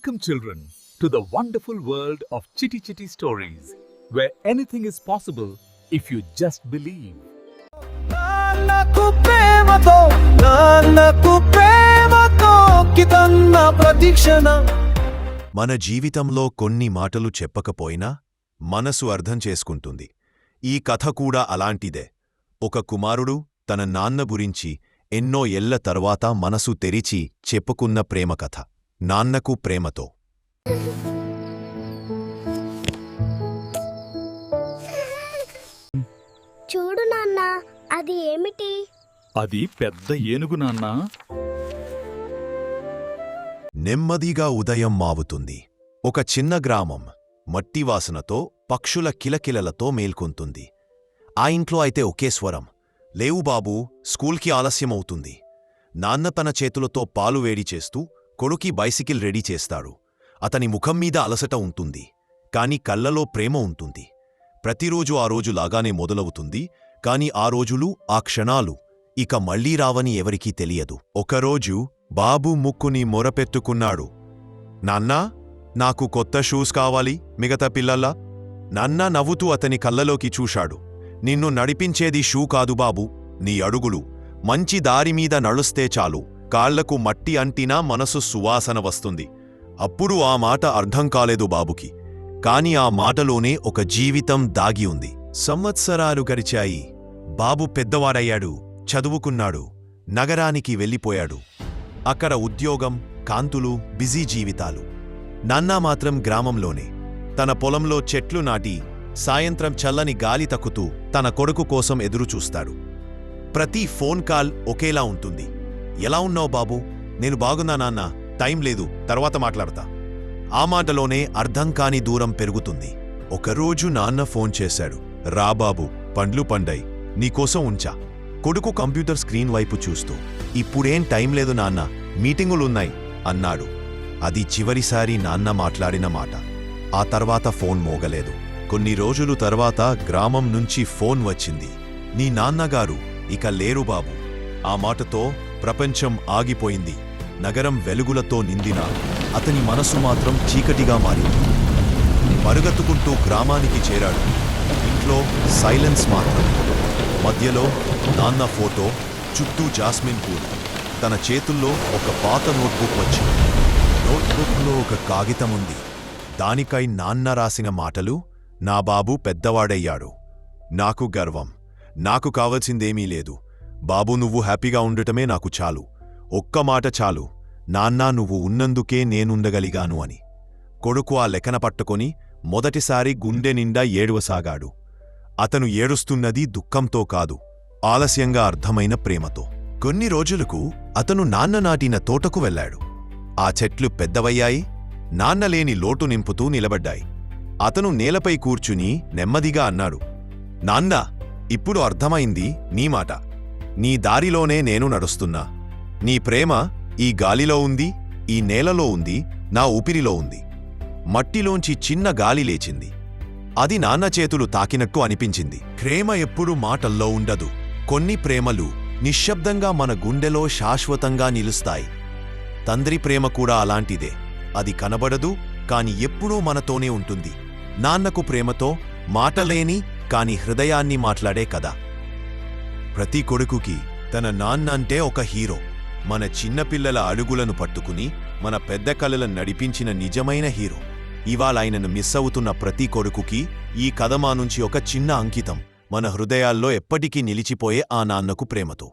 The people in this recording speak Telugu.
Welcome, children, to the wonderful world of Chitty Chitty Stories, where anything is possible if you just believe. Nannaku Prematho కితన్న ప్రతీక్షణ. మన జీవితంలో కొన్ని మాటలు చెప్పకపోయినా మనసు అర్థం చేసుకుంటుంది. ఈ కథ కూడా అలాంటిదే. ఒక కుమారుడు తన నాన్న గురించి ఎన్నో ఏళ్ల తర్వాత మనసు తెరిచి చెప్పుకున్న ప్రేమ కథ. నాన్నకు ప్రేమతో. చూడు నాన్న, అది ఏమిటి? అది పెద్ద ఏనుగు, నాన్నా. నెమ్మదిగా ఉదయం మావుతుంది. ఒక చిన్న గ్రామం మట్టివాసనతో, పక్షుల కిలకిలలతో మేల్కొంటుంది. ఆ ఇంట్లో అయితే ఒకే స్వరం, లేవు బాబూ, స్కూల్కి ఆలస్యమవుతుంది. నాన్న తన చేతులతో పాలు వేడి చేస్తూ కొడుకి బైసికిల్ రెడీ చేస్తాడు. అతని ముఖం మీద అలసట ఉంటుంది, కాని కళ్లలో ప్రేమ ఉంటుంది. ప్రతిరోజు ఆ రోజు లాగానే మొదలవుతుంది, కాని ఆ రోజులు, ఆ క్షణాలు ఇక మళ్లీ రావని ఎవరికీ తెలియదు. ఒకరోజు బాబు ముక్కుని మొరపెట్టుకున్నాడు. నాన్నా, నాకు కొత్త షూస్ కావాలి మిగతా పిల్లల్లా. నాన్న నవ్వుతూ అతని కళ్ళలోకి చూశాడు. నిన్ను నడిపించేది షూ కాదు బాబూ, నీ అడుగులు. మంచి దారిమీద నడుస్తే చాలు, కాళ్లకు మట్టి అంటినా మనసు సువాసన వస్తుంది. అప్పుడు ఆ మాట అర్థం కాలేదు బాబుకి, కాని ఆ మాటలోనే ఒక జీవితం దాగి ఉంది. సంవత్సరాలు గడిచాయి. బాబు పెద్దవాడయ్యాడు, చదువుకున్నాడు, నగరానికి వెళ్ళిపోయాడు. అక్కడ ఉద్యోగం, కాంతులు, బిజీ జీవితాలు. నాన్న మాత్రం గ్రామంలోనే తన పొలంలో చెట్లు నాటి సాయంత్రం చల్లని గాలి తక్కుతూ తన కొడుకు కోసం ఎదురుచూస్తాడు. ప్రతి ఫోన్ కాల్ ఒకేలా ఉంటుంది. ఎలా ఉన్నావు బాబూ? నేను బాగున్నా నాన్నా, టైం లేదు, తర్వాత మాట్లాడతా. ఆ మాటలోనే అర్థం కాని దూరం పెరుగుతుంది. ఒకరోజు నాన్న ఫోన్ చేశాడు. రా బాబూ, పండ్లు పండాయి, నీకోసం ఉంచా. కొడుకు కంప్యూటర్ స్క్రీన్ వైపు చూస్తూ, ఇప్పుడేం టైం లేదు నాన్న, మీటింగులున్నాయి అన్నాడు. అది చివరిసారి నాన్న మాట్లాడిన మాట. ఆ తర్వాత ఫోన్ మోగలేదు. కొన్ని రోజులు తర్వాత గ్రామం నుంచి ఫోన్ వచ్చింది. నీ నాన్నగారు ఇక లేరు బాబూ. ఆ మాటతో ప్రపంచం ఆగిపోయింది. నగరం వెలుగులతో నిండినా అతని మనసు మాత్రం చీకటిగా మారింది. పరుగెత్తుకుంటూ గ్రామానికి చేరాడు. ఇంట్లో సైలెన్స్ మాత్రం. మధ్యలో నాన్న ఫోటో, చుట్టూ జాస్మిన్ పూలు. తన చేతుల్లో ఒక పాత నోట్బుక్ వచ్చింది. నోట్బుక్లో ఒక కాగితం ఉంది. దానికై నాన్న రాసిన మాటలు: నా బాబు పెద్దవాడయ్యాడు, నాకు గర్వం, నాకు కావలసిందేమీ లేదు. బాబూ, నువ్వు హ్యాపీగా ఉండటమే నాకు చాలు. ఒక్క మాట చాలు, నాన్నా, నువ్వు ఉన్నందుకే నేనుండగలిగాను అని. కొడుకు ఆ లెక్కన పట్టుకొని మొదటిసారి గుండె నిండా ఏడవసాగాడు. అతను ఏడుస్తున్నది దుఃఖంతో కాదు, ఆలస్యంగా అర్థమైన ప్రేమతో. కొన్ని రోజులకు అతను నాన్న నాటిన తోటకు వెళ్ళాడు. ఆ చెట్లు పెద్దవయ్యాయి, నాన్నలేని లోటు నింపుతూ నిలబడ్డాయి. అతను నేలపై కూర్చుని నెమ్మదిగా అన్నాడు, నాన్నా, ఇప్పుడు అర్థమైంది నీ మాట. నీ దారిలోనే నేను నడుస్తున్నా. నీ ప్రేమ ఈ గాలిలో ఉంది, ఈ నేలలో ఉంది, నా ఊపిరిలో ఉంది. మట్టిలోంచి చిన్న గాలి లేచింది. అది నాన్న చేతులు తాకినట్టు అనిపించింది. ప్రేమ ఎప్పుడూ మాటల్లో ఉండదు. కొన్ని ప్రేమలు నిశ్శబ్దంగా మన గుండెలో శాశ్వతంగా నిలుస్తాయి. తండ్రి ప్రేమ కూడా అలాంటిదే. అది కనబడదు, కాని ఎప్పుడూ మనతోనే ఉంటుంది. నాన్నకు ప్రేమతో మాటలేని కాని హృదయాన్ని మాట్లాడే కదా. ప్రతి కొడుకుకి తన నాన్న అంటే ఒక హీరో. మన చిన్నపిల్లల అడుగులను పట్టుకుని మన పెద్ద కలలను నడిపించిన నిజమైన హీరో. ఇవాళ ఆయనను మిస్ అవుతున్న ప్రతి కొడుకుకి ఈ కథ మా నుంచి ఒక చిన్న అంకితం, మన హృదయాల్లో ఎప్పటికీ నిలిచిపోయే ఆ నాన్నకు ప్రేమతో.